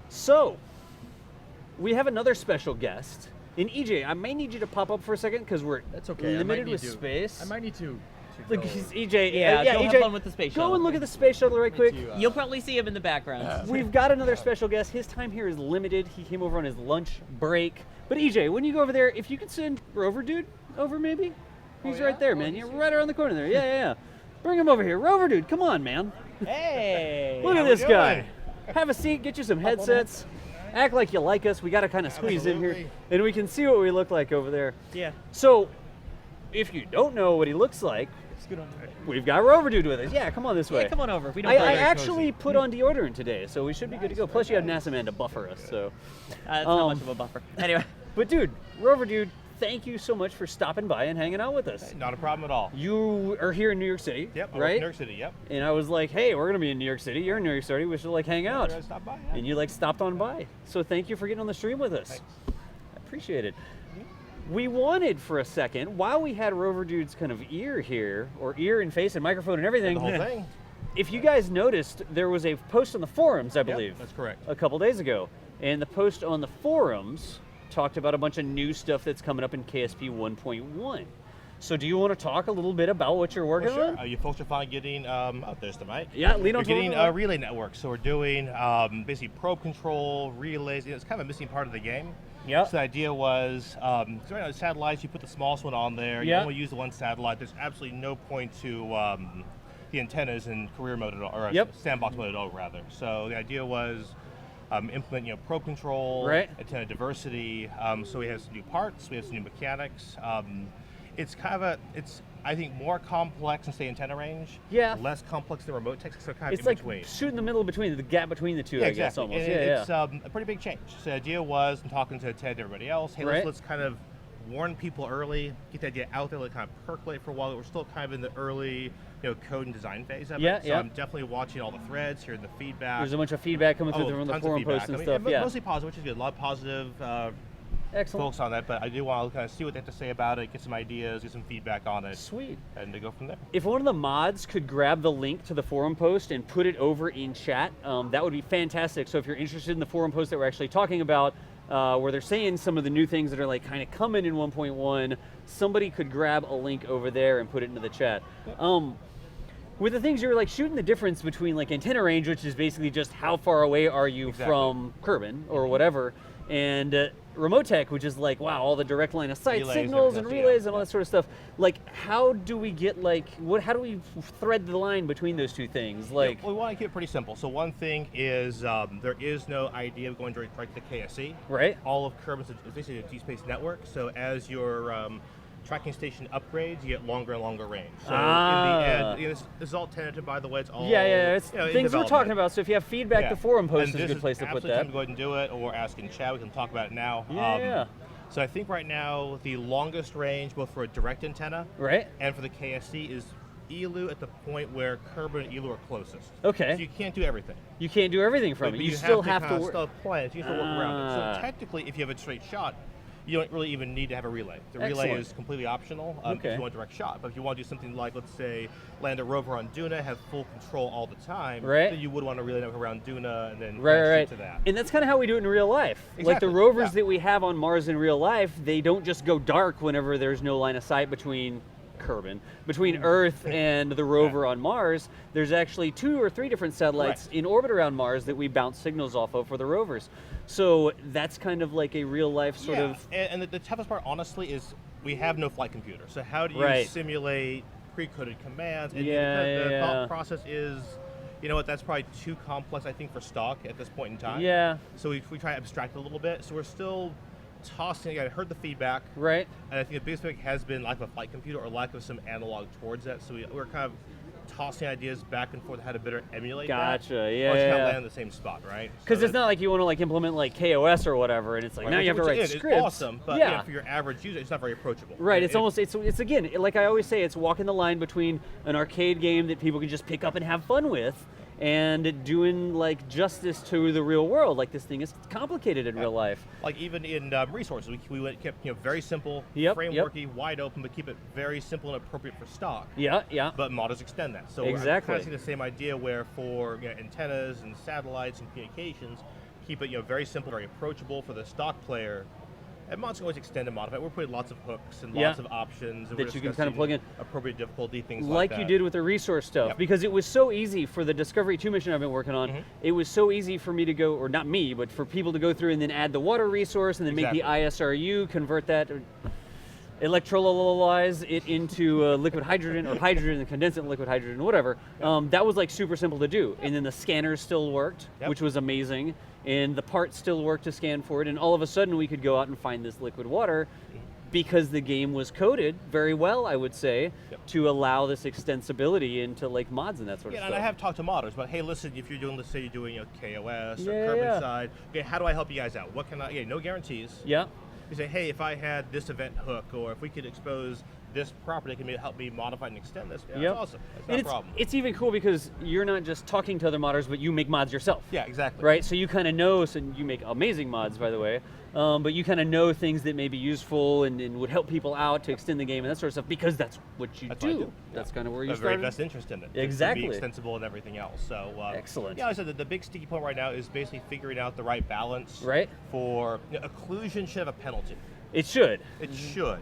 So, we have another special guest. And EJ, I may need you to pop up for a second because we're That's okay. limited with space. I might need to Look, go. EJ, Yeah, go EJ, have fun with the space shuttle. Go and look at the space shuttle right quick. You'll probably see him in the background. We've got another special guest. His time here is limited. He came over on his lunch break. But EJ, when you go over there, if you could send RoverDude over maybe? He's right there, man. You're right around the corner there. Yeah. Bring him over here. RoverDude, come on, man. Hey! Look at this guy. Have a seat, get you some headsets. Act like you like us. We got to kind of squeeze in here. And we can see what we look like over there. Yeah. So, if you don't know what he looks like, we've got RoverDude with us. Yeah, come on this way. Yeah, come on over. We don't I actually put on deodorant today, so we should be good to go. Plus, you have NASA Man to buffer us, so. It's not much of a buffer. Anyway. But dude, RoverDude, thank you so much for stopping by and hanging out with us. Not a problem at all. You are here in New York City, Yep, I'm right? in New York City, yep. And I was like, hey, we're gonna be in New York City. You're in New York City. We should hang out. Stop by, yeah. And you stopped on by. So thank you for getting on the stream with us. Thanks. I appreciate it. We wanted for a second, while we had RoverDude's kind of ear here, or ear and face and microphone and everything. The whole thing. If you guys noticed, there was a post on the forums, I believe. That's correct. A couple days ago. And the post on the forums talked about a bunch of new stuff that's coming up in KSP 1.1. So do you want to talk a little bit about what you're working on? You folks are finally getting, there's the mic. Yeah, lean on We're getting forward. relay networks. So we're doing basically probe control, relays. It's kind of a missing part of the game. Yeah. So the idea was, so right now the satellites, you put the smallest one on there. You only use the one satellite. There's absolutely no point to the antennas in career mode at all, or sandbox mode at all, rather. So the idea was implement, probe control, antenna diversity. So we have some new parts, we have some new mechanics. It's kind of it's I think more complex than say antenna range. Yeah. Less complex than remote tech. So kind of it's like shooting the middle between the gap between the two. Yeah, I exactly. guess almost. And yeah, it's a pretty big change. So the idea was, I'm talking to Ted and everybody else. Hey, let's kind of warn people early, get the idea out there, let it kind of percolate for a while. We're still kind of in the early, code and design phase of it. So I'm definitely watching all the threads, hearing the feedback. There's a bunch of feedback coming through from the forum posts and stuff. Mostly positive, which is good. A lot of positive folks on that, but I do want to kind of see what they have to say about it, get some ideas, get some feedback on it. Sweet. And to go from there. If one of the mods could grab the link to the forum post and put it over in chat, that would be fantastic. So if you're interested in the forum post that we're actually talking about, where they're saying some of the new things that are kind of coming in 1.1, somebody could grab a link over there and put it into the chat. With the things you're shooting the difference between antenna range, which is basically just how far away are you from Kerbin or whatever, and remote tech, which is wow, all the direct line of sight relays signals and relays and all that sort of stuff. How do we get how do we thread the line between those two things? We want to keep it pretty simple. So one thing is there is no idea of going right to the KSC. Right. All of Kerbin is basically a D-Space network. So as your tracking station upgrades, you get longer and longer range. So in the end, this is all tentative, by the way. It's all it's things we're talking about. So if you have feedback, the forum post is a good place to put that. Time to go ahead and do it, or ask in chat. We can talk about it now. So I think right now the longest range, both for a direct antenna, and for the KSC, is ELU at the point where Kerbin and ELU are closest. Okay. So you can't do everything. You can't do everything from it. You still have to work. Plan. You have to work around it. So technically, if you have a straight shot, you don't really even need to have a relay. The relay is completely optional if you want direct shot. But if you want to do something like, let's say, land a rover on Duna, have full control all the time, then you would want to relay network around Duna and then shoot to that. And that's kind of how we do it in real life. Exactly. The rovers that we have on Mars in real life, they don't just go dark whenever there's no line of sight between Kerbin, between Earth and the rover on Mars. There's actually 2 or 3 different satellites in orbit around Mars that we bounce signals off of for the rovers. So that's kind of like a real life sort of. And the toughest part, honestly, is we have no flight computer. So how do you simulate pre-coded commands? And the thought process is, that's probably too complex, I think, for stock at this point in time. Yeah. So we try to abstract it a little bit. So we're still tossing. I heard the feedback. Right. And I think the biggest thing has been lack of a flight computer or lack of some analog towards that. So we're kind of tossing ideas back and forth how to better emulate that. Gotcha, Or just kind of land in the same spot, right? Because it's not like you want to implement KOS or whatever, and it's now you have to write scripts. It's awesome, but for your average user, it's not very approachable. Right. It's again, like I always say, it's walking the line between an arcade game that people can just pick up and have fun with, and doing like justice to the real world. Like this thing is complicated in real life. Like even in resources, we kept very simple, Yep, frameworky, wide open, but keep it very simple and appropriate for stock. Yeah, yeah. But modders extend that. So Exactly. we're kind of seeing the same idea where for antennas and satellites and communications, keep it very simple, very approachable for the stock player. And mods can always extend and modify. We're putting lots of hooks and lots of options. And that you can kind of plug in. Appropriate difficulty, things like that. you did with the resource stuff, because it was so easy for the Discovery 2 mission I've been working on. It was so easy for me to go, or not me, but for people to go through and then add the water resource and then make the ISRU, convert that, electrolyze it into liquid hydrogen or hydrogen and condense it in liquid hydrogen, whatever. That was like super simple to do. And then the scanners still worked, which was amazing. And the parts still worked to scan for it. And all of a sudden we could go out and find this liquid water because the game was coded very well, I would say, to allow this extensibility into like mods and that sort of stuff. And I have talked to modders, but hey, listen, if you're doing, let's say you're doing KOS or Kerbal side, okay, how do I help you guys out? What can I? No guarantees. Yeah. You say, hey, if I had this event hook, or if we could expose this property, can help me modify and extend this. Yeah, that's awesome. That's not a problem. It's even cool because you're not just talking to other modders, but you make mods yourself. Yeah, exactly. Right, so you kind of know, so you make amazing mods, by the way, but you kind of know things that may be useful and would help people out to extend the game and that sort of stuff because that's what you do. That's kind of where you started. A very vested interest in it. Exactly. To be extensible and everything else. So excellent. Yeah, I said the big sticky point right now is basically figuring out the right balance. Right. For occlusion should have a penalty. It should. It should.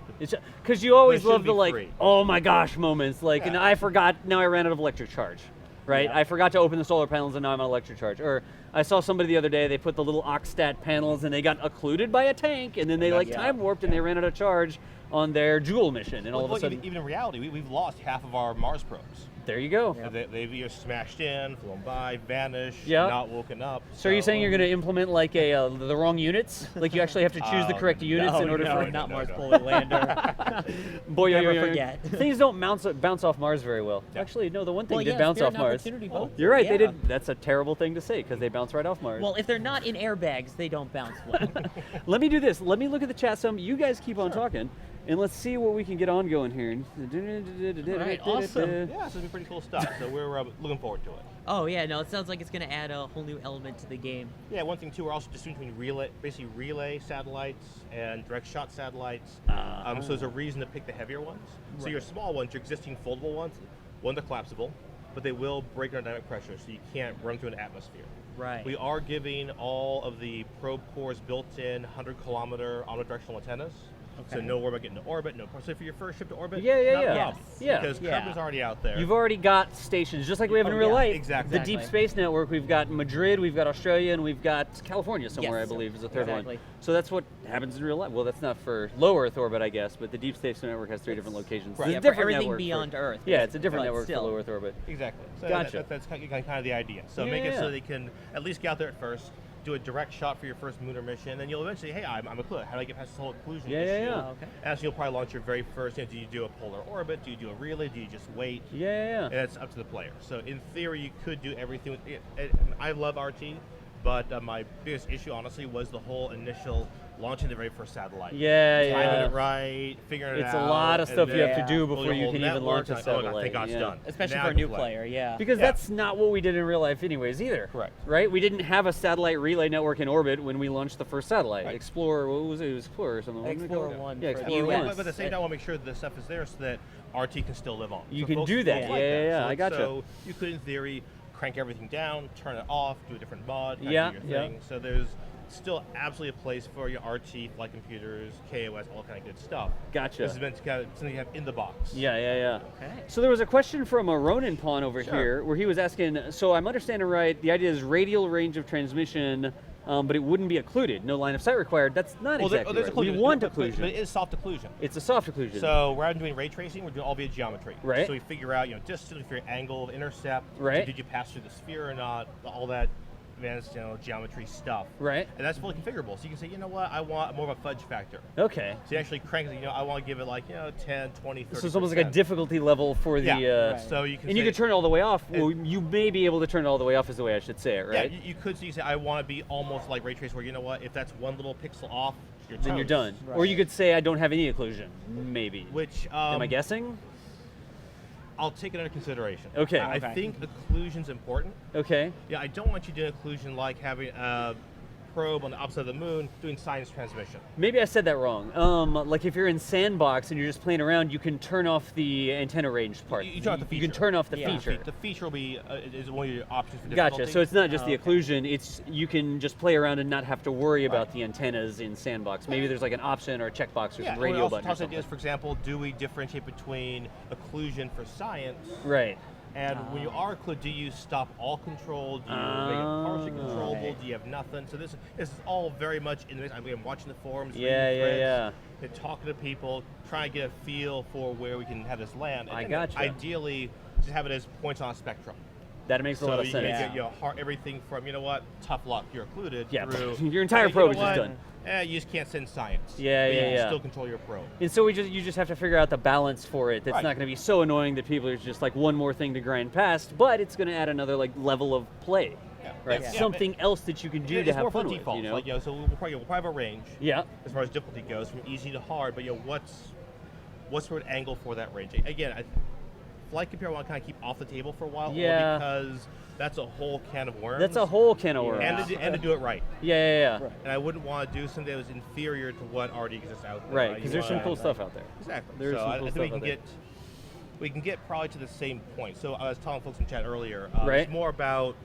Because you always love the free. oh my gosh moments. Like, and I forgot, now I ran out of electric charge. Right? I forgot to open the solar panels and now I'm on electric charge. Or I saw somebody the other day, they put the little Oxstat panels and they got occluded by a tank and then they time warped and they ran out of charge on their Joule mission. And all of a sudden. Even in reality, we've lost half of our Mars probes. There you go. Yeah. They've either smashed in, flown by, vanished, not woken up. So are you saying you're going to implement like the wrong units? Like you actually have to choose the correct units in order for not Mars Polar Lander. Boy, never forget. Things don't bounce off Mars very well. Yeah. Actually, no, the one thing did bounce off Mars. You're right, they did. That's a terrible thing to say because they bounce right off Mars. Well, if they're not in airbags, they don't bounce well. Let me do this. Let me look at the chat some. You guys keep on talking. And let's see what we can get on going here. All right, awesome. Yeah, so it'll be pretty cool stuff. So we're looking forward to it. Oh yeah, no, it sounds like it's going to add a whole new element to the game. Yeah, one thing too, we're also distinguishing between relay satellites and direct shot satellites. So there's a reason to pick the heavier ones. Right. So your small ones, your existing foldable ones, they're collapsible, but they will break under dynamic pressure, so you can't run through an atmosphere. Right. We are giving all of the probe cores built-in 100-kilometer omnidirectional antennas. Okay. So no worry about getting to orbit, no problem. So for your first trip to orbit, Yeah. Because Kerbal's already out there. You've already got stations, just like we have in real life. Exactly. The Deep Space Network, we've got Madrid, we've got Australia, and we've got California somewhere, I believe, is the third one. So that's what happens in real life. Well, that's not for low Earth orbit, I guess, but the Deep Space Network has 3 different locations. Right. It's a different everything network beyond Earth. Yeah, it's a different network for low Earth orbit. Exactly. So gotcha. That's kind of the idea. So make it so they can at least get out there at first, do a direct shot for your first lunar mission, and then you'll eventually, hey, I'm a clue. How do I get past this whole occlusion issue? Okay. And so you'll probably launch your very first, do you do a polar orbit? Do you do a relay? Do you just wait? And it's up to the player. So in theory, you could do everything with it. I love RT, but my biggest issue, honestly, was the whole initial launching the very first satellite. Timing it right, figuring it out. It's a lot of stuff you have to do before you can even launch a satellite. Thank God it's done. Especially for a new player, Because that's not what we did in real life anyways either. Correct. Right? We didn't have a satellite relay network in orbit when we launched the first satellite. Right. Explorer, what was it? It was Explorer or something. Explorer 1. Yeah, Explorer 1. But at the same time, I want to make sure that the stuff is there so that RT can still live on. You can do that. I gotcha. So you could, in theory, crank everything down, turn it off, do a different mod, do your thing. So there's still absolutely a place for your RT, flight computers, KOS, all kind of good stuff. Gotcha. This is meant to kind of something you have in the box. Okay. So there was a question from a Ronin Pawn over here where he was asking, so I'm understanding right, the idea is radial range of transmission, but it wouldn't be occluded, no line of sight required. That's not exactly right. We want occlusion. But it is soft occlusion. It's a soft occlusion. So rather than doing ray tracing, we're doing all via geometry. Right. So we figure out, distance, for your angle of intercept. Right. Did you pass through the sphere or not? All that advanced geometry stuff. Right. And that's fully configurable. So you can say, you know what, I want more of a fudge factor. Okay. So you actually crank it, I want to give it 10, 20, 30%. So it's almost like a difficulty level for the... So you can you could turn it all the way off. Well, you may be able to turn it all the way off is the way I should say it, right? Yeah, you could. So you say, I want to be almost like ray trace where, if that's one little pixel off, you're then you're done. Right. Or you could say, I don't have any occlusion, maybe. Which... am I guessing? I'll take it under consideration. Okay. I Okay. think occlusion's important. Okay. Yeah, I don't want you doing occlusion like having a probe on the opposite of the moon doing science transmission. Maybe I said that wrong. Like if you're in sandbox and you're just playing around, you can turn off the antenna range part. You turn off the feature. You can turn off the Yeah. feature. The feature will be is one of your options for difficulty. Gotcha. So it's not just the okay. occlusion. It's you can just play around and not have to worry about the antennas in sandbox. Maybe there's like an option or a checkbox or yeah, some radio also button or toss something. ideas, for example, do we differentiate between occlusion for science Right. and when you are occluded, do you stop all control? Do you make it partially controllable? Okay. Do you have nothing? So this is all very much in the mix. I'm watching the forums, Yeah, reading yeah, threads, yeah. and talking to people, trying to get a feel for where we can have this land. I And gotcha. Ideally, just have it as points on a spectrum. That makes a So lot of you sense. can get everything from, tough luck, you're occluded, Yeah, through your entire hey, probe you is know just what? done. You just can't send science. Yeah, But you yeah, can yeah. still control your probe. And so you just have to figure out the balance for it. That's Right. not going to be so annoying that people are just like one more thing to grind past, but it's going to add another like level of play, Yeah. right? Yeah. Something else that you can do It's to have more for fun with. defaults. You know? Like, so we'll probably have a range Yeah. as far as difficulty goes, from easy to hard. But what's sort of angle for that range? Again, flight computer I want to kind of keep off the table for a while, only Yeah. because that's a whole can of worms. That's a whole can of worms. and to do it right. Yeah. And I wouldn't want to do something that was inferior to what already exists out there. Right, because there's some You cool want- stuff out there. Exactly. There's so some I cool think stuff out there. we can get probably to the same point. So I was telling folks in chat earlier, Right. it's more about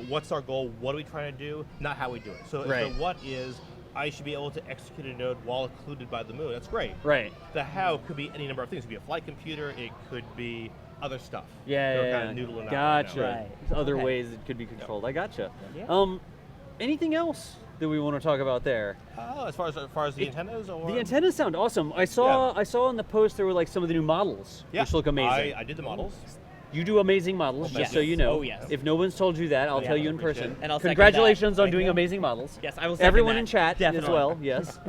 what's our goal, what are we trying to do, not how we do it. So Right. the what is, I should be able to execute a node while occluded by the moon. That's great. Right. The how could be any number of things. It could be a flight computer. It could be other stuff. Yeah, They're yeah, kind of noodling out Gotcha. right now. Right. There's other Okay. ways it could be controlled. I gotcha. Yeah. Anything else that we want to talk about there? As far as the antennas, or The antennas sound awesome. I saw on the post there were like some of the new models, which look amazing. I did the models. You do amazing models, just Yes. so you know. Oh, yes. If no one's told you that, I'll yeah, tell you in appreciate person. it. And I'll second Congratulations that. on doing you. amazing models. Yes, I will second Everyone that. in chat Definitely. as well. Yes.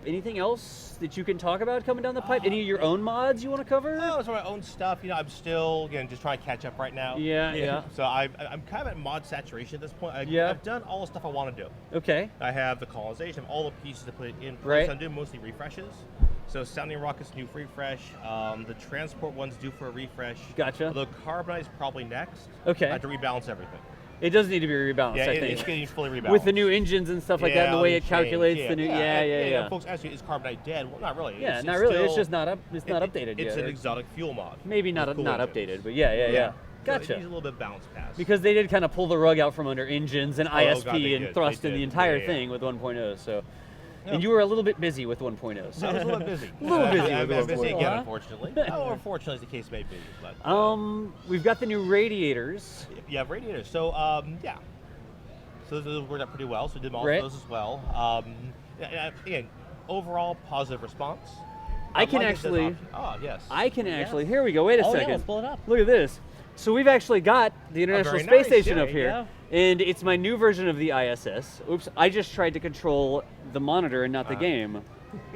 Anything else that you can talk about coming down the pipe? Any of your own mods you want to cover? Oh, so my own stuff. I'm still just trying to catch up right now. Yeah. So I'm kind of at mod saturation at this point. I've done all the stuff I want to do. Okay. I have the colonization, all the pieces to put it in place. Right. I'm doing mostly refreshes. So Sounding Rocket's new refresh. The transport one's due for a refresh. Gotcha. Although Carbonite's probably next. Okay. I have to rebalance everything. It does need to be rebalanced, Yeah, I think. it's getting fully rebalanced. With the new engines and stuff like that, and the way it calculates the new. Yeah. Folks ask you, is Carbonite dead? Well, not really. Yeah, It's not really. still- It's just not updated It's yet. an exotic fuel mod. Maybe not with cool not engines. updated, but yeah. So Gotcha. it needs a little bit of balance pass. Because they did kind of pull the rug out from under engines and ISP God, they and did. thrust They in the did. entire Yeah. thing with 1.0. So, Yeah. and you were a little bit busy with 1.0. So. I was a little busy. A little busy I'm with busy 1.0, again, huh? unfortunately. Or fortunately, as the case may be. But, We've got the new radiators. you have radiators. So, yeah. So those worked out pretty well. So we did all Right. those as well. Again, overall positive response. I can Like it says actually- option. Oh, yes. I can actually. Here we go. Wait a Oh, yeah, second. let's pull it up. Look at this. So we've actually got the International very Space nice. Station There up you here, go. and it's my new version of the ISS. Oops! I just tried to control the monitor and not the game.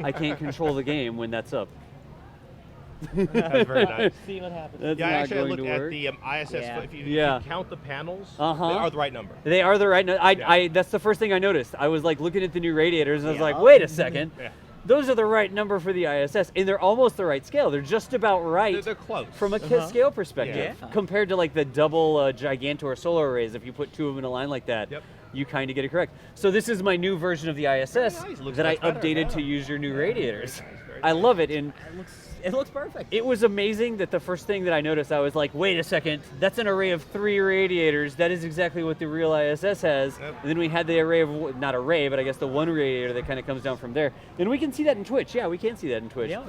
I can't control the game when that's up. That's very nice. See what happens. That's Yeah, I not actually going looked to at work. the ISS. Yeah. If you Yeah. count the panels, Uh-huh. they are the right number. They are the right. Yeah. I that's the first thing I noticed. I was like looking at the new radiators, and I was Yeah. like, wait a second. Yeah. Those are the right number for the ISS, and they're almost the right scale. They're just about right They're close. from a Uh-huh. scale perspective, Yeah. compared to like the double Gigantor solar arrays. If you put two of them in a line like that, Yep. you kind of get it correct. So this is my new version of the ISS Very nice. Looks that I much better, updated yeah. to use your new Yeah, radiators. very nice, very I nice. love it, and It looks perfect. it was amazing that the first thing that I noticed, I was like, wait a second, that's an array of 3 radiators. That is exactly what the real ISS has. Yep. And then we had the array of, not array, but I guess the one radiator that kind of comes down from there. And we can see that in Twitch. Yeah, we can see that in Twitch. Yeah.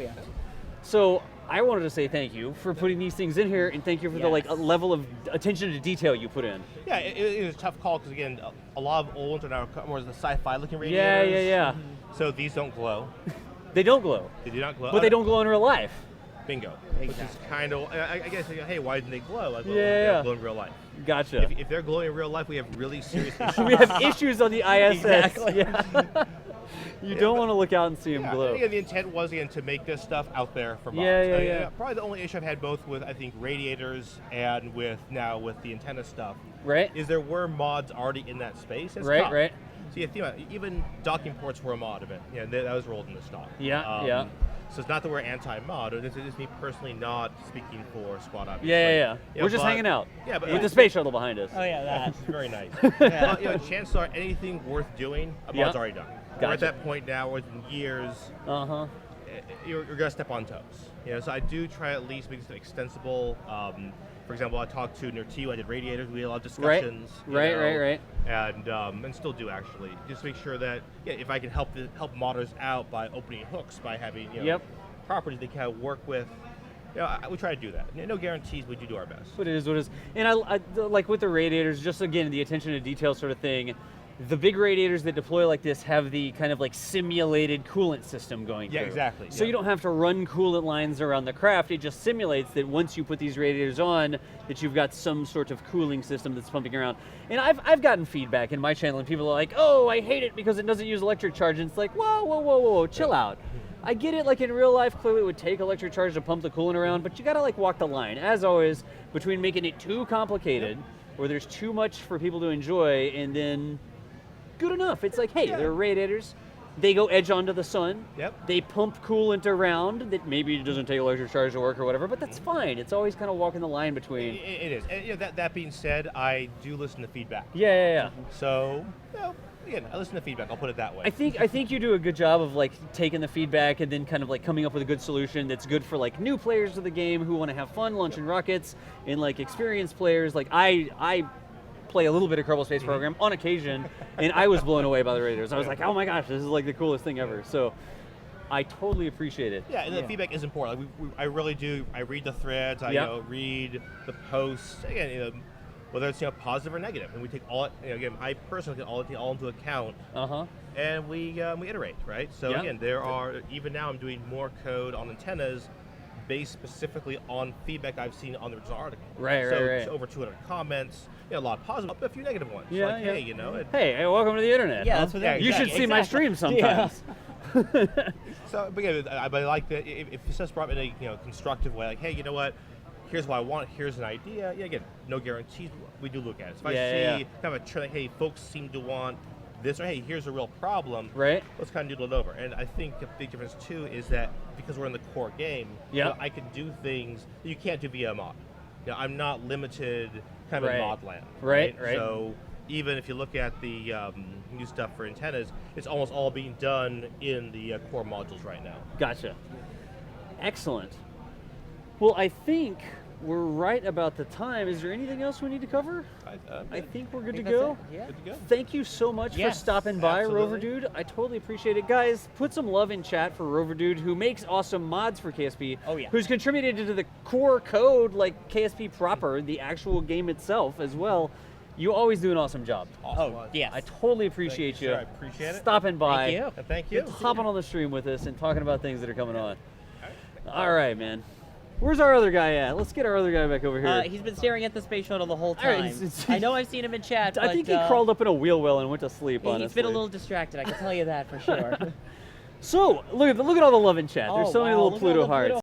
So I wanted to say thank you for putting these things in here, and thank you for the Yes. level of attention to detail you put in. Yeah, it was a tough call because again, a lot of old ones are now more the sci-fi looking Yeah, radiators. yeah. So these don't glow. They don't glow, They do not glow. but they don't glow in real life. Bingo. Which is Exactly. kind of, I guess, hey, why didn't they glow? Like, well, Yeah, they yeah. don't glow in real life. Gotcha. If they're glowing in real life, we have really serious issues. We have issues on the ISS. Exactly. Yeah. You don't want to look out and see them Yeah, glow. and again, the intent was again to make this stuff out there for mods. Yeah, yeah. Probably the only issue I've had both with I think radiators and with the antenna stuff Right? is there were mods already in that space. It's Right, tough. right. So you think about it, even docking ports were a mod of it. Yeah, that was rolled into stock. Yeah, yeah. So it's not that we're anti-mod. This is me personally not speaking for Squad, obviously. Yeah. You know, We're just hanging out. Yeah, but with the space shuttle behind us. Oh yeah, that. It's very nice. But, you know, chances are anything worth doing, a mod's already done. Gotcha. We're at that point now, within years, you're gonna step on toes. You know, so I do try at least make it extensible. For example, I talked to Nertio, I did Radiators, we had a lot of discussions. Right. And still do actually. Just make sure that if I can help modders out by opening hooks, by having properties they can work with. You know, we try to do that. No guarantees, but we do our best. But it is what it is. And I like with the radiators, just again the attention to detail sort of thing. The big radiators that deploy like this have the kind of like simulated coolant system going through. Yeah, exactly. So you don't have to run coolant lines around the craft. It just simulates that once you put these radiators on, that you've got some sort of cooling system that's pumping around. And I've gotten feedback in my channel, and people are like, "Oh, I hate it because it doesn't use electric charge." And it's like, whoa, chill out. I get it. Like in real life, clearly it would take electric charge to pump the coolant around, but you gotta like walk the line, as always, between making it too complicated, where there's too much for people to enjoy, and then good enough. It's like, hey, they're radiators. They go edge onto the sun. Yep. They pump coolant around that maybe doesn't take electric charge to work or whatever, but that's fine. It's always kind of walking the line between. It is. And, you know, that being said, I do listen to feedback. Yeah. So, you know, again, I listen to feedback. I'll put it that way. I think you do a good job of like taking the feedback and then kind of like coming up with a good solution that's good for like new players of the game who want to have fun launching rockets, and like experienced players. Like I play a little bit of Kerbal Space Program on occasion, and I was blown away by the radiators. I was like, oh my gosh, this is like the coolest thing ever. So I totally appreciate it. Yeah, and the feedback is important. Like I really do. I read the threads. I read the posts. Again, whether it's positive or negative, and we take all. Again, I personally take all into account. And we iterate, right? So again, there are even now I'm doing more code on antennas based specifically on feedback I've seen on the original article. Right. It's over 200 comments. A lot of positive, but a few negative ones. Hey, welcome to the internet. Yeah, that's what you should see my stream sometimes. So, but again, I like that if it's just brought in a constructive way, like, hey, you know what? Here's what I want. Here's an idea. Yeah, again, no guarantees. We do look at it. So if I see kind of a trend, like, hey, folks seem to want this, or hey, here's a real problem. Right. Let's kind of doodle it over. And I think a big difference too is that because we're in the core game, I can do things that you can't do via a mod. I'm not limited kind of in mod land. Right. So even if you look at the new stuff for antennas, it's almost all being done in the core modules right now. Gotcha. Excellent. Well, I think we're right about the time. Is there anything else we need to cover? I think we're good to go. Yeah. Good to go. Thank you so much for stopping by, absolutely. RoverDude. I totally appreciate it. Guys, put some love in chat for RoverDude, who makes awesome mods for KSP. Oh, yeah. Who's contributed to the core code, like KSP proper, the actual game itself as well. You always do an awesome job. Oh, yes. I totally appreciate you. Sir, I appreciate it. Stopping by. Thank you. And thank you. Hopping on the stream with us and talking about things that are coming on. All right, man. Where's our other guy at? Let's get our other guy back over here. He's been staring at the space shuttle the whole All right, time. I know I've seen him in chat, I but, think he crawled up in a wheel well and went to sleep, He's honestly. been a little distracted, I can tell you that for sure. So, look at all the love in chat. There's so many little look at all Pluto the hearts. Pluto